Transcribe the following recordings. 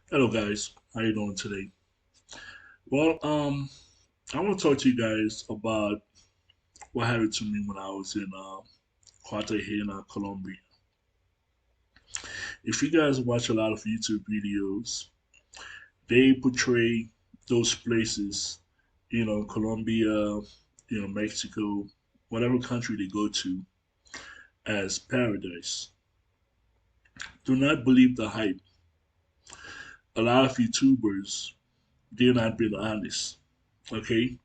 Hello guys, how you doing today? Well, I want to talk to you guys about what happened to me when I was in Cartagena, Colombia. If you guys watch a lot of YouTube videos, they portray those places, Colombia, Mexico, whatever country they go to, as paradise. Do not believe the hype. A lot of YouTubers, they're not being honest. Okay,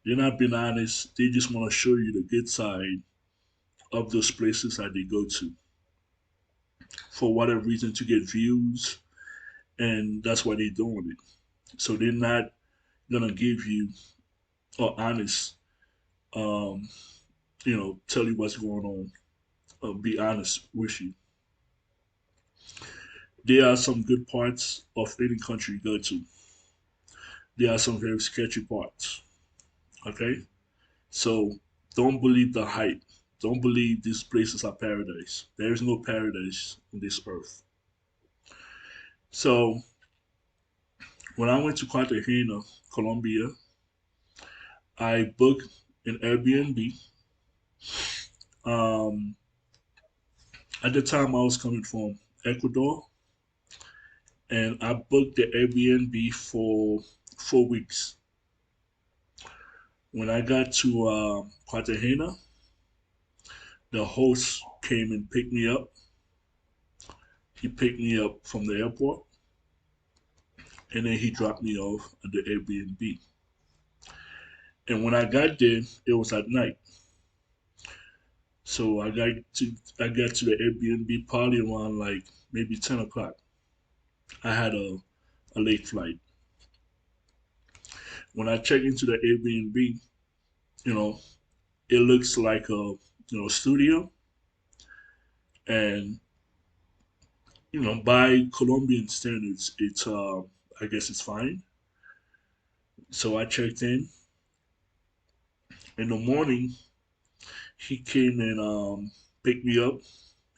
they're not being honest. They just want to show you the good side of those places that they go to for whatever reason to get views, and that's why they're doing it. So they're not gonna give you or honest, um, tell you what's going on, be honest with you. There are some good parts of any country you go to. There are some very sketchy parts. Okay, so don't believe the hype. Don't believe these places are paradise. There is no paradise on this earth. So when I went to Cartagena, Colombia, I booked an Airbnb. Um, at the time, I was coming from Ecuador, and I booked the Airbnb for 4 weeks. When I got to Cartagena, the host came and picked me up. He picked me up from the airport, and then he dropped me off at the Airbnb. And when I got there, it was at night. So I got to the Airbnb probably around like maybe 10 o'clock. I had a late flight. When I checked into the Airbnb, you know, it looks like a studio, and by Colombian standards, it's I guess it's fine. So I checked in the morning. He came and picked me up.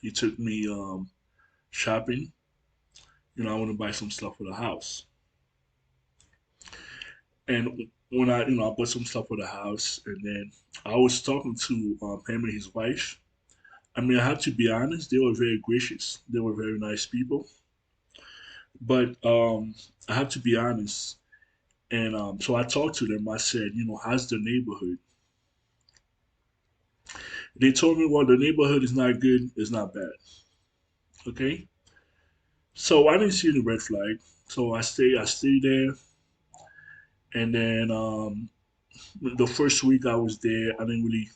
He took me shopping. I want to buy some stuff for the house, and when I bought some stuff for the house, and then I was talking to him and his wife. I mean, I have to be honest, they were very gracious. They were very nice people. But I have to be honest. And so I talked to them. I said, how's the neighborhood? They told me, well, the neighborhood is not good, it's not bad. Okay. So I didn't see any red flag. So I stayed there. And then the first week I was there, I didn't really,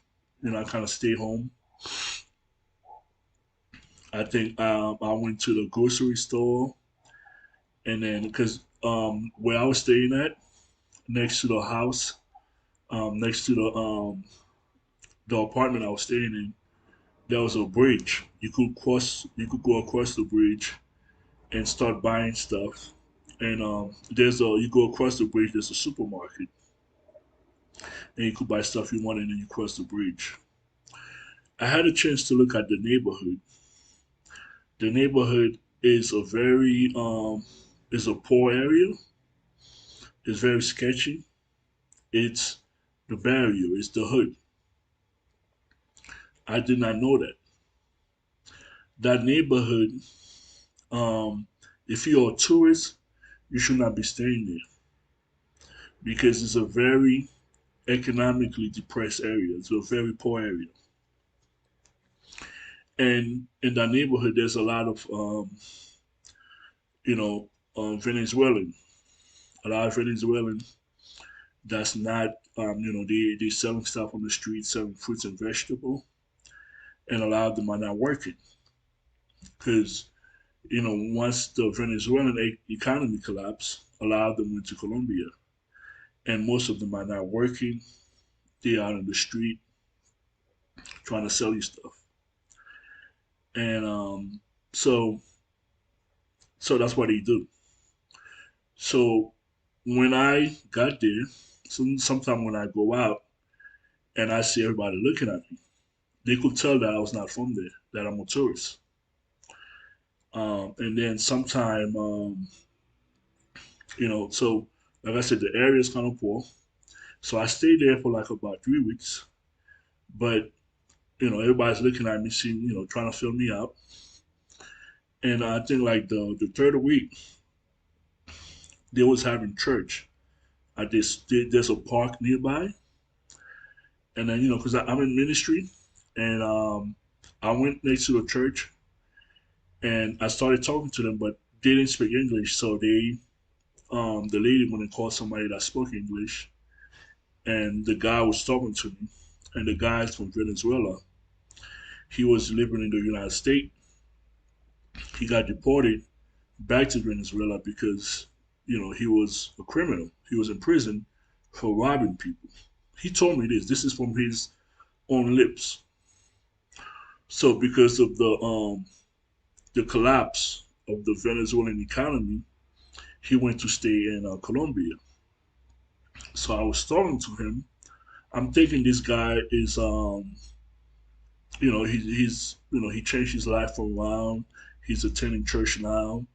I kind of stayed home. I think I went to the grocery store. And then, because where I was staying at, next to the house, next to the apartment I was staying in, there was a bridge. You could go across the bridge and start buying stuff. And you go across the bridge. There's a supermarket, and you could buy stuff you want, and then you cross the bridge. I had a chance to look at the neighborhood. The neighborhood is a poor area. It's very sketchy. It's the barrier. It's the hood. I did not know that. That neighborhood, um, if you're a tourist, you should not be staying there because it's a very economically depressed area. It's a very poor area, and in that neighborhood, there's a lot of you know Venezuelan, a lot of Venezuelan that's not they selling stuff on the street, selling fruits and vegetables, and a lot of them are not working because once the Venezuelan economy collapsed, a lot of them went to Colombia, and most of them are not working. They out in the street trying to sell you stuff, and so so that's what they do. So when I got there, sometime when I go out and I see everybody looking at me, they could tell that I was not from there, that I'm a tourist. And then sometime So like I said, the area is kind of poor. So I stayed there for like about 3 weeks. But everybody's looking at me, seeing, trying to fill me out. And I think like the third week, they was having church at there's a park nearby. And then because I'm in ministry, and I went next to the church and I started talking to them, but they didn't speak English, so the lady went and called somebody that spoke English, and the guy was talking to me, and the guy's from Venezuela. He was living in the United States. He got deported back to Venezuela because he was a criminal. He was in prison for robbing people. He told me this. This is from his own lips. So because of the collapse of the Venezuelan economy, he went to stay in Colombia. So I was talking to him. I'm thinking this guy is he changed his life around. He's attending church now.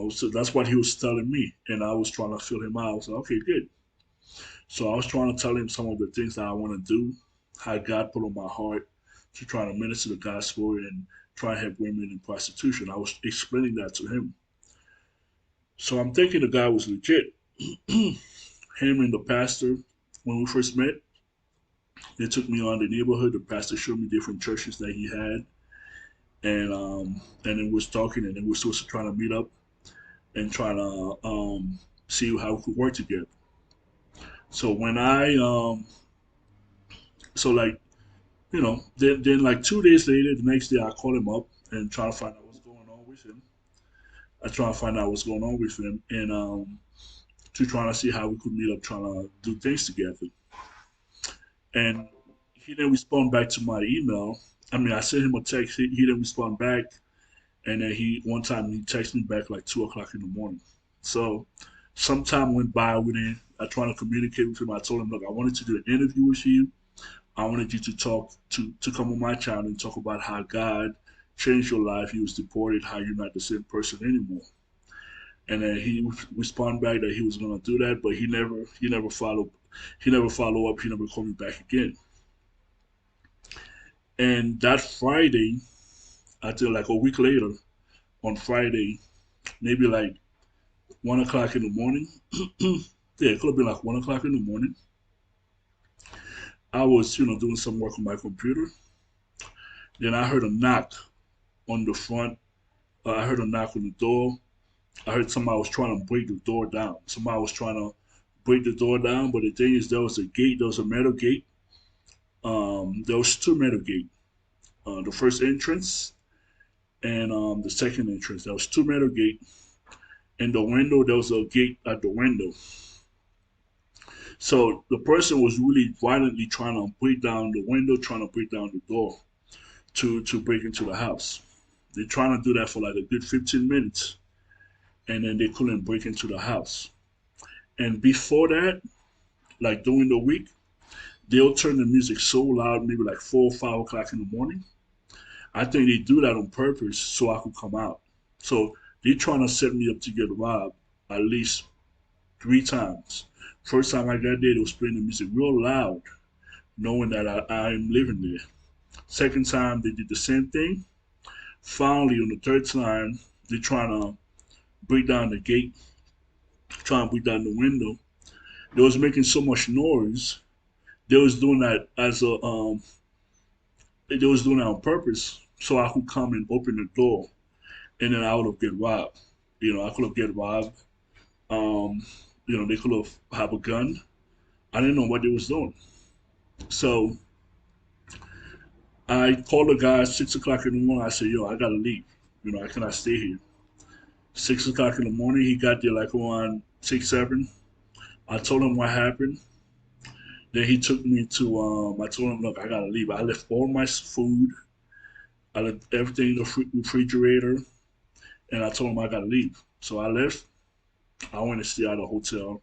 So that's what he was telling me, and I was trying to fill him out. I was like, okay, good. So I was trying to tell him some of the things that I want to do, how God put on my heart to try to minister the gospel and try to help women in prostitution. I was explaining that to him. So I'm thinking the guy was legit. Him and the pastor, when we first met, they took me on the neighborhood. The pastor showed me different churches that he had, and then we was talking, and then we were supposed to try to meet up and try to see how we could work together. So when I so like then like 2 days later, the next day I called him up and try to find out what's going on with him. I try to find out what's going on with him, and to trying to see how we could meet up, trying to do things together. And he didn't respond back to my email. I mean, I sent him a text. He didn't respond back, and then he one time he texted me back like 2 o'clock in the morning. So some time went by. We didn't. I tried to communicate with him. I told him, look, I wanted to do an interview with you. I wanted you to talk to come on my channel and talk about how God changed your life. He was deported, how you're not the same person anymore. And then he responded back that he was gonna do that, but he never followed up. He never called me back again. And that Friday, I think like a week later, on Friday, maybe like 1 o'clock in the morning. Yeah, it could have been like 1 o'clock in the morning. I was doing some work on my computer. Then I heard a knock on the front. I heard a knock on the door. I heard somebody was trying to break the door down. Somebody was trying to break the door down, but the thing is, there was a gate. There was a metal gate. There was two metal gates. The first entrance and the second entrance. There was two metal gates. And the window, there was a gate at the window. So the person was really violently trying to break down the window, trying to break down the door to break into the house. They're trying to do that for like a good 15 minutes, and then they couldn't break into the house. And before that, like during the week, they'll turn the music so loud, maybe like 4 or 5 o'clock in the morning. I think they do that on purpose so I could come out. So they're trying to set me up to get robbed at least 3 times. First time I got there, they was playing the music real loud, knowing that I'm living there. Second time, they did the same thing. Finally, on the third time, they're trying to break down the gate, trying to break down the window. They was making so much noise. They was doing that as a they was doing that on purpose so I could come and open the door, and then I would have get robbed. I could have get robbed. Um, they could have a gun. I didn't know what they was doing. So I called the guy at 6 o'clock in the morning. I said, "Yo, I gotta leave. I cannot stay here." 6 o'clock in the morning, he got there like around 6, 7. I told him what happened. Then he took me to. I told him, "Look, I gotta leave." I left all my food. I left everything in the refrigerator, and I told him I gotta leave. So I left. I went to stay at a hotel,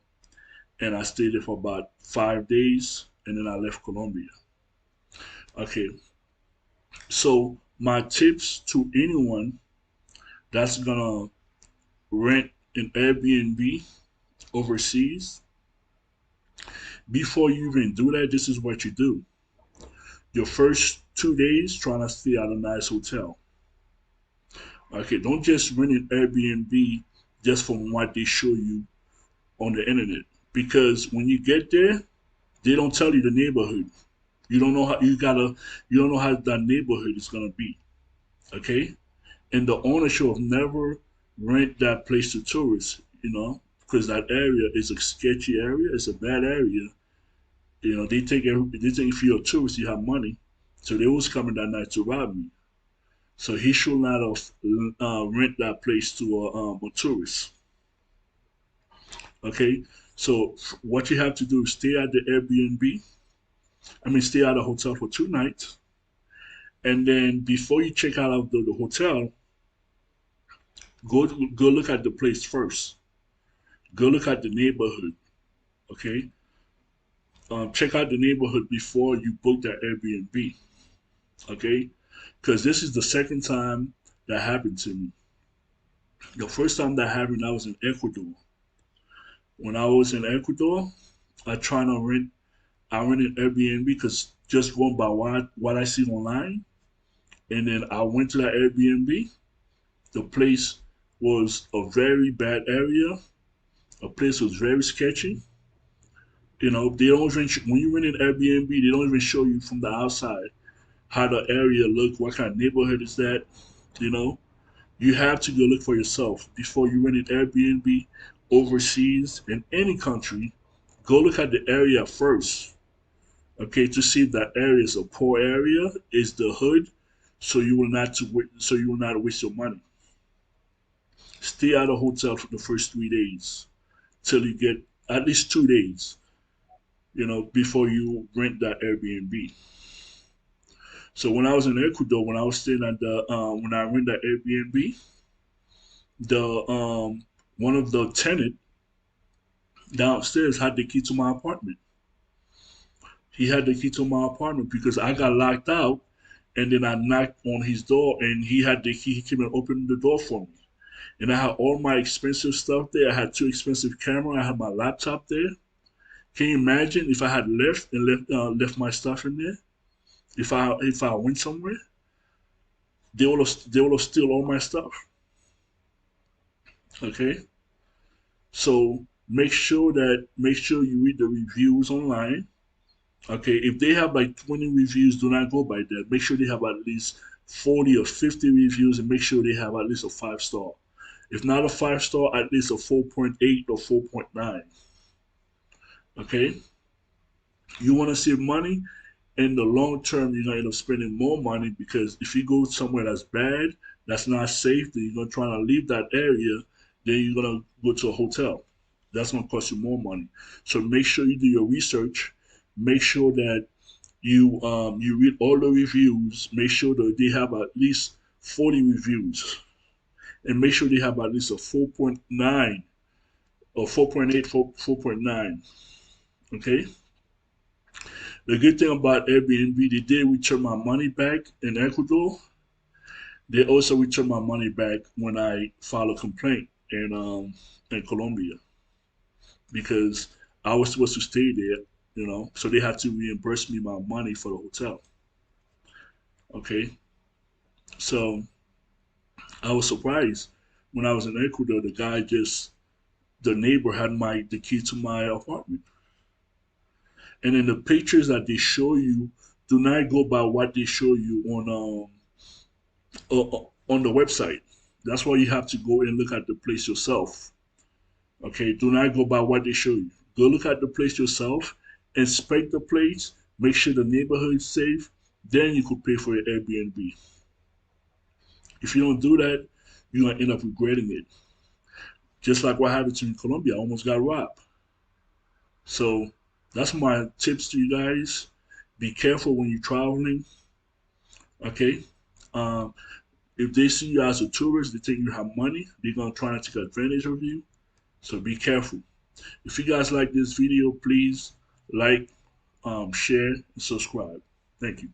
and I stayed there for about 5 days, and then I left Colombia. Okay, so my tips to anyone that's gonna rent an Airbnb overseas, before you even do that, this is what you do. Your first 2 days, try to stay at a nice hotel. Okay, don't just rent an Airbnb just from what they show you on the internet. Because when you get there, they don't tell you the neighborhood. You don't know how you don't know how that neighborhood is gonna be. Okay? And the owner should have never rent that place to tourists, because that area is a sketchy area, it's a bad area. They think if you're a tourist, you have money. So they was coming that night to rob me. So he should not have rent that place to a tourist. Okay, so what you have to do is stay at the Airbnb. I mean, stay at a hotel for 2 nights, and then before you check out of the hotel, go look at the place first. Go look at the neighborhood. Okay, check out the neighborhood before you book that Airbnb. Okay, because this is the second time that happened to me. The first time that happened, I was in Ecuador. When I was in Ecuador, I tried to rent. I rented Airbnb because just going by what I see online, and then I went to that Airbnb. The place was a very bad area. The place was very sketchy. They don't even when you rent an Airbnb, they don't even show you from the outside how the area look, what kind of neighborhood is that. You know, you have to go look for yourself before you rent an Airbnb overseas in any country. Go look at the area first, okay, to see if that area is a poor area, is the hood, so you will not waste your money. Stay at a hotel for the first 3 days till you get at least 2 days, before you rent that Airbnb. So when I was in Ecuador, when I was staying at the when I rented that Airbnb, the one of the tenant downstairs had the key to my apartment. He had the key to my apartment because I got locked out, and then I knocked on his door, and he had the key. He came and opened the door for me, and I had all my expensive stuff there. I had two expensive cameras. I had my laptop there. Can you imagine if I had left my stuff in there? If I went somewhere, they would have steal all my stuff. Okay, so make sure you read the reviews online. Okay, if they have like 20 reviews, do not go by that. Make sure they have at least 40 or 50 reviews, and make sure they have at least a 5 star. If not a 5 star, at least a 4.8 or 4.9. Okay, you want to save money in the long term. You're gonna end up spending more money because if you go somewhere that's bad, that's not safe, then you're gonna try to leave that area. Then you're gonna go to a hotel. That's gonna cost you more money. So make sure you do your research. Make sure that you read all the reviews. Make sure that they have at least 40 reviews, and make sure they have at least a 4.9 or 4.8, 4.9. Okay. The good thing about Airbnb, they did return my money back in Ecuador. They also returned my money back when I filed a complaint in Colombia because I was supposed to stay there, so they had to reimburse me my money for the hotel. Okay, so I was surprised when I was in Ecuador. The neighbor had the key to my apartment, and in the pictures that they show you, do not go by what they show you on the website. That's why you have to go and look at the place yourself. Okay, do not go by what they show you. Go look at the place yourself, inspect the place, make sure the neighborhood is safe. Then you could pay for your Airbnb. If you don't do that, you're gonna end up regretting it. Just like what happened to me in Colombia, I almost got robbed. So that's my tips to you guys. Be careful when you're traveling. Okay. Um, if they see you as a tourist, they think you have money. They're gonna try to take advantage of you. So be careful. If you guys like this video, please like, share, and subscribe. Thank you.